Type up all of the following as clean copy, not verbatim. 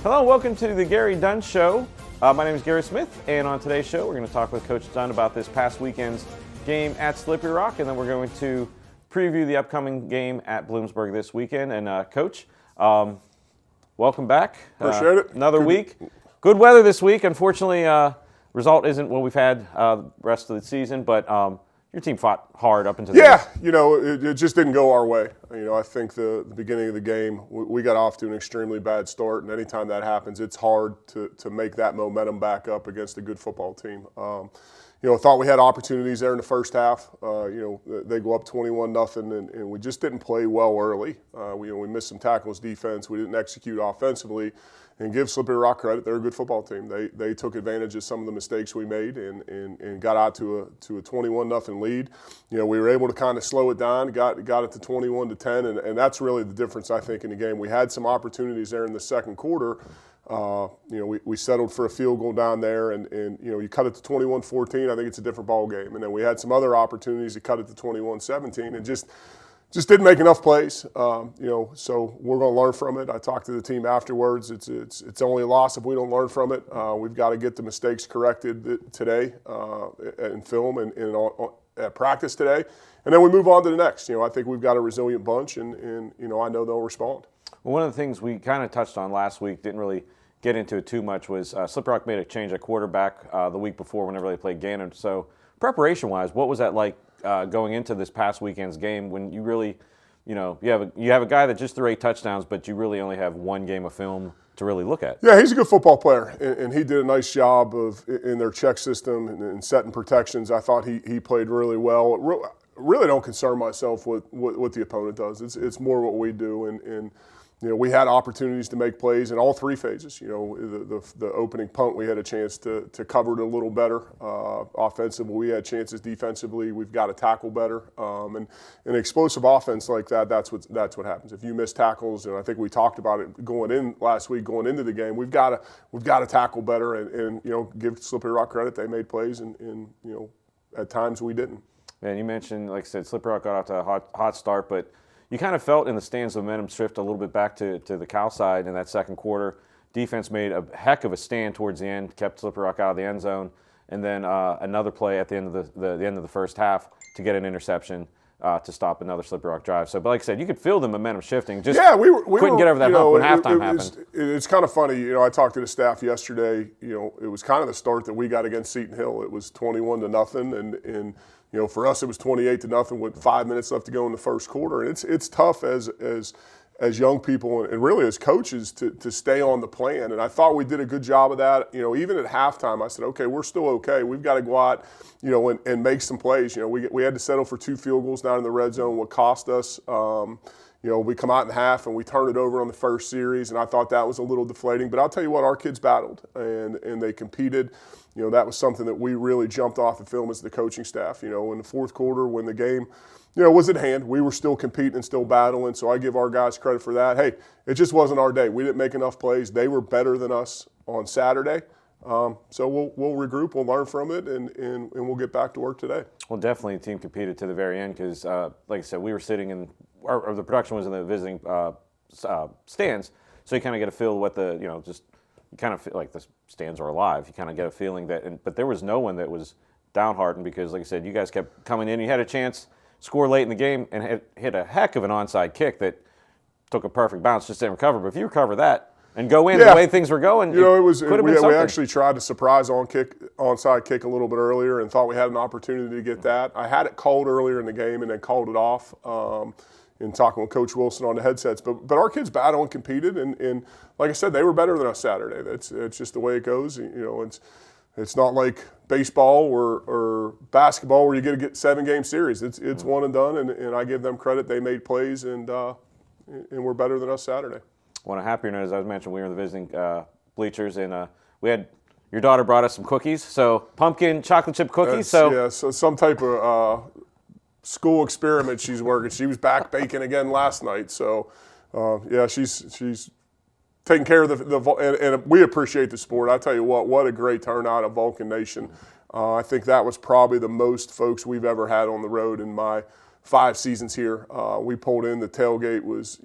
Hello, welcome to the Gary Dunn Show. My name is Gary Smith, and on today's show, we're going to talk with Coach Dunn about this past weekend's game at Slippery Rock, and then we're going to preview the upcoming game at Bloomsburg this weekend. And Coach, welcome back. Appreciate it. Another week. Good weather this week. Unfortunately, result isn't what we've had the rest of the season, but your team fought hard up until the end. Yeah, it just didn't go our way. I think the beginning of the game, we got off to an extremely bad start, and anytime that happens, it's hard to make that momentum back up against a good football team. Thought we had opportunities there in the first half. They go up 21-0, and we just didn't play well early. We missed some tackles defense. We didn't execute offensively. And give Slippery Rock credit, they're a good football team. They took advantage of some of the mistakes we made and got out to a 21-0 lead. We were able to kind of slow it down, got it to 21-10, and that's really the difference, I think, in the game. We had some opportunities there in the second quarter. We settled for a field goal down there, and you cut it to 21-14. I think it's a different ball game. And then we had some other opportunities to cut it to 21-17, and just didn't make enough plays. So we're going to learn from it. I talked to the team afterwards. It's only a loss if we don't learn from it. We've got to get the mistakes corrected today in film and at practice today, and then we move on to the next. I think we've got a resilient bunch, and I know they'll respond. Well, one of the things we kind of touched on last week, didn't really get into it too much, was Slippery Rock made a change at quarterback the week before whenever they played Gannon. So preparation-wise, what was that like going into this past weekend's game when you really, you have a guy that just threw 8 touchdowns, but you really only have one game of film to really look at? Yeah, he's a good football player, and he did a nice job in their check system and setting protections. I thought he played really well. Really don't concern myself with what the opponent does. It's more what we do, and we had opportunities to make plays in all 3 phases. The opening punt, we had a chance to cover it a little better. Offensively, we had chances. Defensively, we've got to tackle better. And an explosive offense like that, that's what happens. If you miss tackles, and I think we talked about it going into the game, we've got to tackle better and give Slippery Rock credit. They made plays, and at times we didn't. And you mentioned, like I said, Slippery Rock got off to a hot start, but you kind of felt in the stands the momentum shift a little bit back to the Cal side in that second quarter. Defense made a heck of a stand towards the end, kept Slippery Rock out of the end zone, and then another play at the end of the end of the first half to get an interception to stop another Slippery Rock drive. So, but like I said, you could feel the momentum shifting. Just we couldn't get over that hump when halftime happened. It's kind of funny. I talked to the staff yesterday. It was kind of the start that we got against Seton Hill. It was 21-0, and for us, it was 28-0 with 5 minutes left to go in the first quarter. And it's tough as young people and really as coaches to stay on the plan. And I thought we did a good job of that. Even at halftime, I said, okay, we're still okay. We've got to go out, and make some plays. We had to settle for 2 field goals down in the red zone, what cost us. We come out in half and we turn it over on the first series, and I thought that was a little deflating. But I'll tell you what, our kids battled and they competed. That was something that we really jumped off the film as the coaching staff. In the fourth quarter when the game, was at hand, we were still competing and still battling. So I give our guys credit for that. Hey, it just wasn't our day. We didn't make enough plays. They were better than us on Saturday. So we'll regroup, we'll learn from it, and we'll get back to work today. Well, definitely the team competed to the very end because, like I said, we were sitting in or the production was in the visiting stands, so you kind of get a feel of what you kind of feel like the stands are alive. You kind of get a feeling that, but there was no one that was downhearted because, like I said, you guys kept coming in. You had a chance, score late in the game, and hit a heck of an onside kick that took a perfect bounce, just didn't recover. But if you recover that and go in the way things were going, we actually tried to surprise onside kick a little bit earlier and thought we had an opportunity to get that. I had it called earlier in the game and then called it off. In talking with Coach Wilson on the headsets, but our kids battled and competed, and like I said, they were better than us Saturday. It's just the way it goes. It's not like baseball or basketball where you get a 7-game series. It's one and done, and I give them credit. They made plays and were better than us Saturday. On a happier note, as I mentioned, we were in the visiting bleachers, and we had your daughter brought us some cookies, so pumpkin chocolate chip cookies. So some type of school experiment she's working. She was back baking again last night. So, she's taking care of and we appreciate the sport. I tell you what a great turnout of Vulcan Nation. I think that was probably the most folks we've ever had on the road in my 5 seasons here. We pulled in, the tailgate was,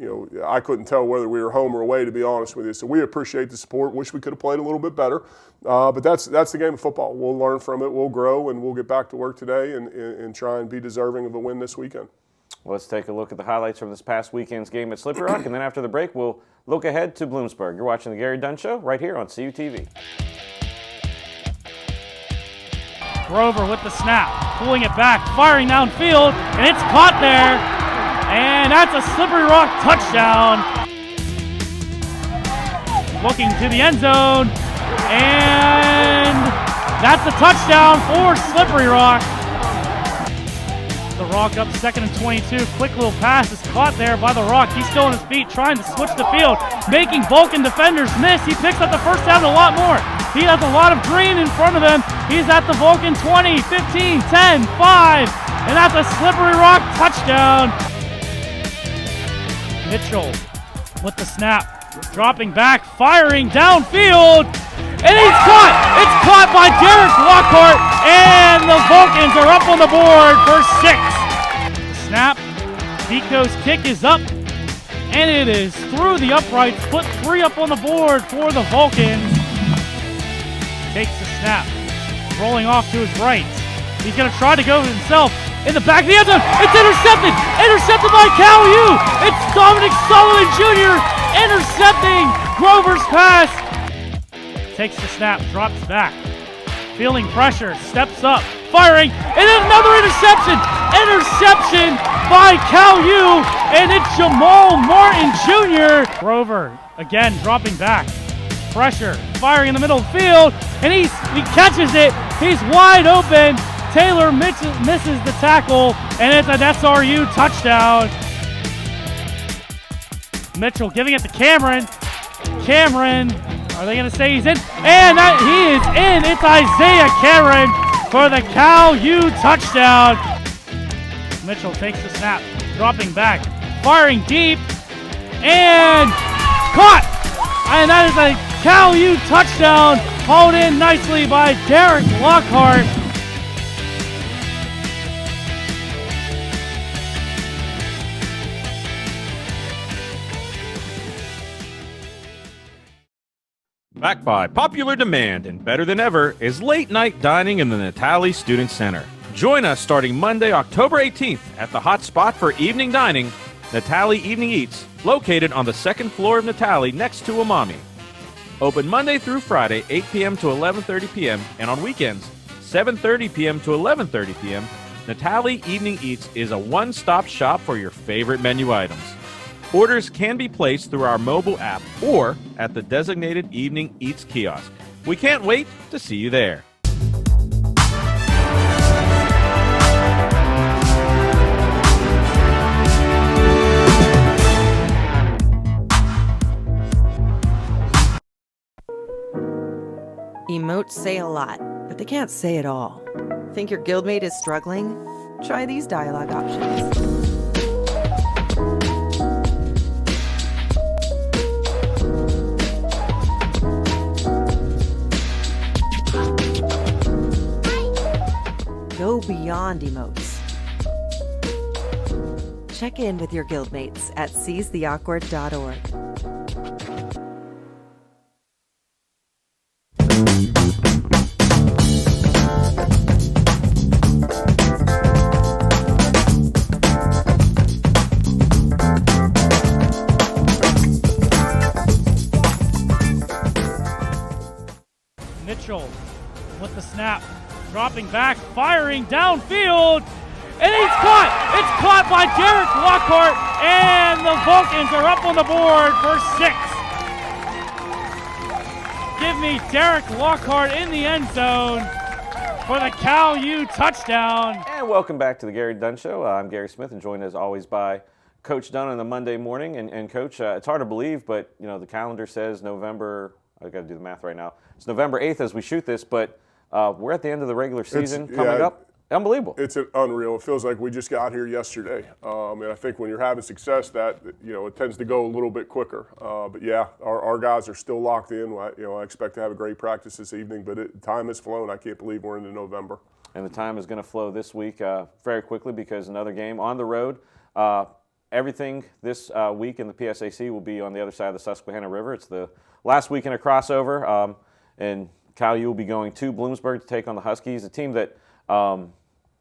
I couldn't tell whether we were home or away, to be honest with you. So we appreciate the support. Wish we could have played a little bit better. But that's the game of football. We'll learn from it. We'll grow, and we'll get back to work today and try and be deserving of a win this weekend. Let's take a look at the highlights from this past weekend's game at Slippery Rock, and then after the break, we'll look ahead to Bloomsburg. You're watching the Gary Dunn Show right here on CUTV. Grover with the snap, pulling it back, firing downfield, and it's caught there. And that's a Slippery Rock touchdown. Looking to the end zone, and that's a touchdown for Slippery Rock. The Rock up 2nd and 22. Quick little pass is caught there by the Rock. He's still on his feet, trying to switch the field, making Vulcan defenders miss. He picks up the first down a lot more. He has a lot of green in front of him. He's at the Vulcan 20, 15, 10, 5, and that's a Slippery Rock touchdown. Mitchell with the snap, dropping back, firing downfield, and he's caught! It's caught by Derek Lockhart, and the Vulcans are up on the board for 6. Snap, Pico's kick is up, and it is through the uprights, put 3 up on the board for the Vulcans. Takes the snap, rolling off to his right. He's going to try to go himself in the back of the end zone. It's intercepted! Intercepted by Cal U! It's Dominic Sullivan Jr. intercepting Grover's pass. Takes the snap, drops back, feeling pressure, steps up, firing, and then another interception! Interception by Cal U, and it's Jamal Martin Jr. Grover, again, dropping back, pressure, firing in the middle of the field, and he catches it, he's wide open, Taylor misses the tackle, and it's an SRU touchdown. Mitchell giving it to Cameron. Cameron, are they going to say he's in? And he is in. It's Isaiah Cameron for the Cal U touchdown. Mitchell takes the snap, dropping back, firing deep, and caught. And that is a Cal U touchdown, hauled in nicely by Derek Lockhart. Backed by popular demand and better than ever is late night dining in the Natali Student Center. Join us starting Monday, October 18th at the hot spot for evening dining, Natali Evening Eats, located on the 2nd floor of Natali next to Umami. Open Monday through Friday, 8 p.m. to 11:30 p.m. and on weekends, 7:30 p.m. to 11:30 p.m. Natali Evening Eats is a one-stop shop for your favorite menu items. Orders can be placed through our mobile app or at the designated Evening Eats kiosk. We can't wait to see you there. Emotes say a lot, but they can't say it all. Think your guildmate is struggling? Try these dialogue options. Go beyond emotes. Check in with your guildmates at seizetheawkward.org. Mitchell with the snap, dropping back, firing downfield, and he's caught! It's caught by Derek Lockhart, and the Vulcans are up on the board for 6. Give me Derek Lockhart in the end zone for the Cal U touchdown. And welcome back to the Gary Dunn Show. I'm Gary Smith, and joined as always by Coach Dunn on a Monday morning. And Coach, it's hard to believe, but the calendar says November. I got to do the math right now. It's November 8th as we shoot this, but we're at the end of the regular season coming up. Unbelievable. It's unreal. It feels like we just got here yesterday. And I think when you're having success, that it tends to go a little bit quicker. But yeah, our guys are still locked in. I expect to have a great practice this evening, but time has flown. I can't believe we're into November. And the time is going to flow this week very quickly because another game on the road. Everything this week in the PSAC will be on the other side of the Susquehanna River. It's the last week in a crossover. And Cal, you will be going to Bloomsburg to take on the Huskies, a team that I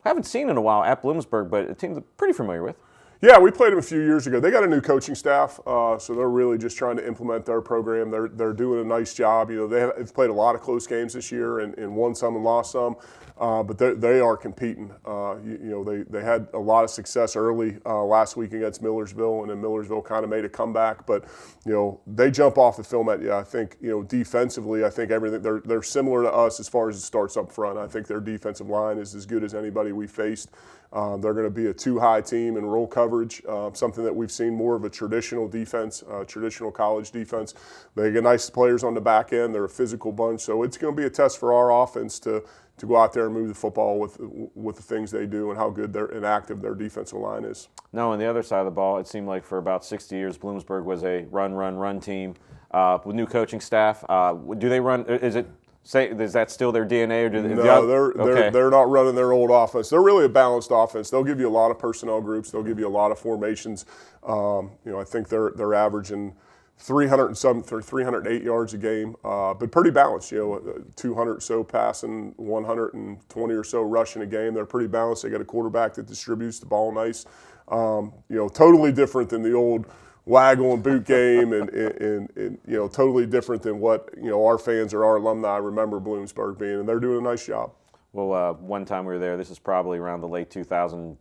haven't seen in a while at Bloomsburg, but a team that I'm pretty familiar with. Yeah, we played them a few years ago. They got a new coaching staff, so they're really just trying to implement their program. They're doing a nice job. They've played a lot of close games this year and won some and lost some, but they are competing. They had a lot of success early last week against Millersville, and then Millersville kind of made a comeback. But they jump off the film at you. I think defensively, I think everything they're similar to us as far as it starts up front. I think their defensive line is as good as anybody we faced. They're going to be a two-high team in roll coverage, something that we've seen more of a traditional defense, traditional college defense. They get nice players on the back end. They're a physical bunch, so it's going to be a test for our offense to go out there and move the football with the things they do and how good and active their defensive line is. No, on the other side of the ball, it seemed like for about 60 years, Bloomsburg was a run team with new coaching staff. Do they run? Is that still their DNA? Or they're not running their old offense. They're really a balanced offense. They'll give you a lot of personnel groups. They'll give you a lot of formations. I think they're averaging 308 yards a game, but pretty balanced. 200 or so passing, 120 or so rushing a game. They're pretty balanced. They got a quarterback that distributes the ball nice. Totally different than the old waggle and boot game, and totally different than what our fans or our alumni remember Bloomsburg being, and they're doing a nice job. Well, one time we were there, this is probably around the late 2000,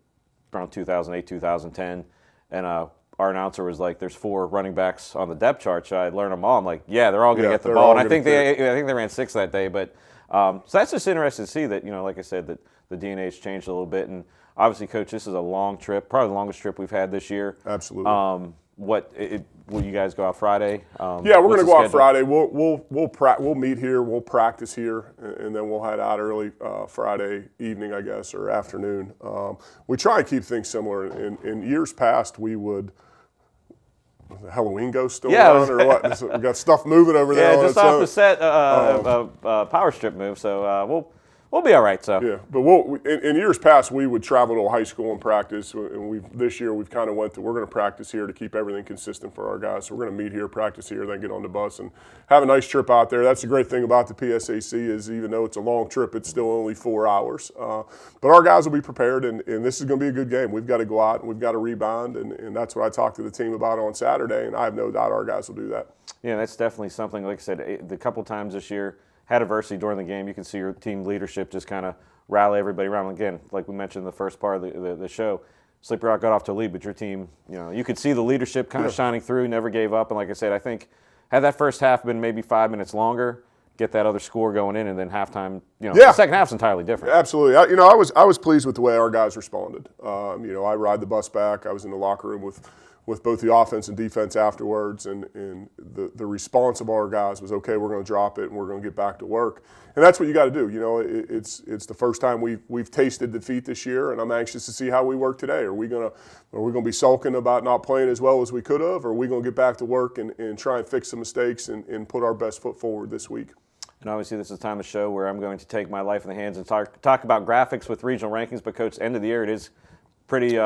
around 2008, 2010, and our announcer was like, "There's 4 running backs on the depth chart. Should I learn them all?" I'm like, "Yeah, they're all going to get the ball." And I think they ran 6 that day, but so that's just interesting to see that like I said, that the DNA has changed a little bit, and obviously, Coach, this is a long trip, probably the longest trip we've had this year. Absolutely. Will you guys go out Friday? Yeah, we're going to go out Friday. We'll meet here. We'll practice here, and then we'll head out early Friday evening, I guess, or afternoon. We try and keep things similar. In years past, we would. Was the Halloween ghost still around, or what? We got stuff moving over there. Yeah, just off the set, power strip move. So we'll be all right. So yeah, but in years past we would travel to a high school and practice, and this year we've kind of we're going to practice here to keep everything consistent for our guys. So we're going to meet here, practice here, then get on the bus and have a nice trip out there. That's the great thing about the PSAC is even though it's a long trip, it's still only 4 hours. But our guys will be prepared, and this is going to be a good game. We've got to go out and we've got to rebound, and that's what I talked to the team about on Saturday, and I have no doubt our guys will do that. Yeah, that's definitely something. Like I said, the couple times this year. Had adversity during the game, you can see your team leadership just kind of rally everybody around. Again, like we mentioned in the first part of the show, Sleepy Rock got off to a lead, but your team, you could see the leadership kind of shining through, never gave up. And like I said, I think had that first half been maybe 5 minutes longer, get that other score going in, and then halftime, the second half's entirely different. Absolutely. I was pleased with the way our guys responded. I ride the bus back. I was in the locker room with both the offense and defense afterwards, and the response of our guys was, okay, we're going to drop it and we're going to get back to work. And that's what you got to do. It's the first time we've tasted defeat this year, and I'm anxious to see how we work today. Are we going to be sulking about not playing as well as we could have, or are we going to get back to work and try and fix some mistakes and put our best foot forward this week? And obviously this is the time of show where I'm going to take my life in the hands and talk about graphics with regional rankings, but Coach, end of the year it is pretty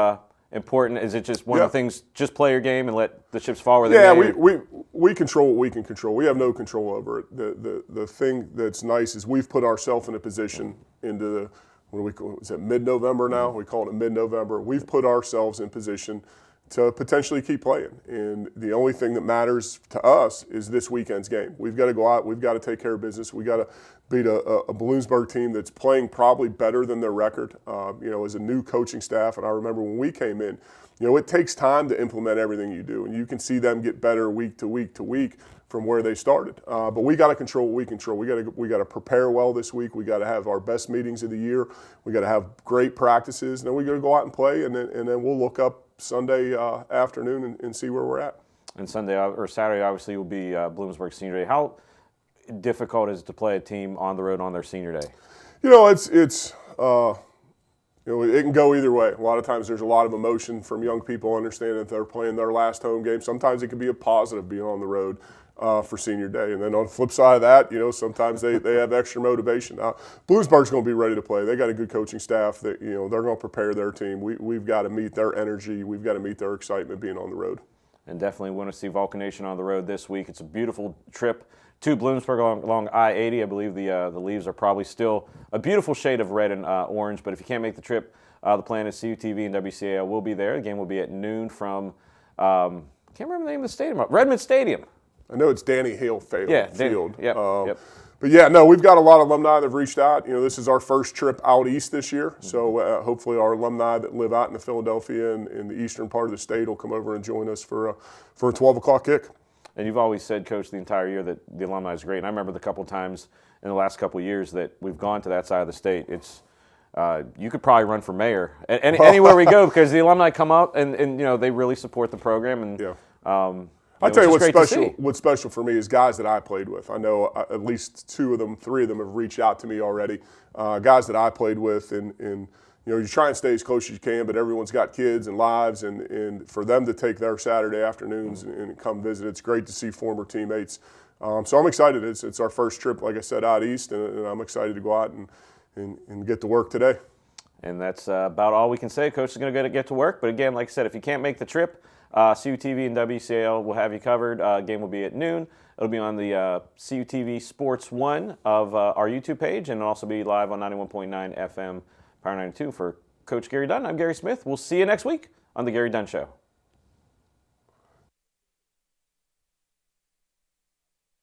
important. Is it just one of the things, just play your game and let the chips fall where they may? Yeah, we control what we can control. We have no control over it. The thing that's nice is we've put ourselves in a position into the, what do we call it? Is it mid-November now? We call it mid-November. We've put ourselves in position to potentially keep playing. And the only thing that matters to us is this weekend's game. We've got to go out. We've got to take care of business. We've got to beat a Bloomsburg team that's playing probably better than their record, as a new coaching staff. And I remember when we came in, it takes time to implement everything you do. And you can see them get better week to week to week from where they started. But we got to control what we control. We got to prepare well this week. We got to have our best meetings of the year. We got to have great practices. And then we got to go out and play. And then we'll look up Sunday afternoon and see where we're at. And Saturday obviously will be Bloomsburg Senior Day. How difficult is it to play a team on the road on their senior day? It's it can go either way. A lot of times there's a lot of emotion from young people understanding that they're playing their last home game. Sometimes it can be a positive being on the road for senior day. And then on the flip side of that, sometimes they have extra motivation. Bloomsburg's going to be ready to play. They got a good coaching staff that, they're going to prepare their team. We've got to meet their energy. We've got to meet their excitement being on the road. And definitely want to see Vulcan Nation on the road this week. It's a beautiful trip to Bloomsburg along I-80. I believe the leaves are probably still a beautiful shade of red and orange. But if you can't make the trip, the plan is CUTV and WCAL will be there. The game will be at noon from, I can't remember the name of the stadium, Redmond Stadium. I know it's Danny Hale Field. Yep. But yeah, no, we've got a lot of alumni that have reached out. This is our first trip out east this year. So hopefully our alumni that live out in the Philadelphia and in the eastern part of the state will come over and join us for a 12 o'clock kick. And you've always said, Coach, the entire year that the alumni is great. And I remember the couple times in the last couple of years that we've gone to that side of the state. It's you could probably run for mayor anywhere we go because the alumni come out and they really support the program. And I'll tell you what's special for me is guys that I played with. I know at least 2 of them, 3 of them have reached out to me already. Guys that I played with, and you try and stay as close as you can, but everyone's got kids and lives, and for them to take their Saturday afternoons and come visit, it's great to see former teammates. So I'm excited. It's our first trip, like I said, out east, and I'm excited to go out and get to work today. And that's about all we can say. Coach is going to get to work. But again, like I said, if you can't make the trip, CUTV and WCAL will have you covered. Game will be at noon. It'll be on the CUTV Sports 1 of our YouTube page, and it'll also be live on 91.9 FM, Power 92. For Coach Gary Dunn, I'm Gary Smith. We'll see you next week on The Gary Dunn Show.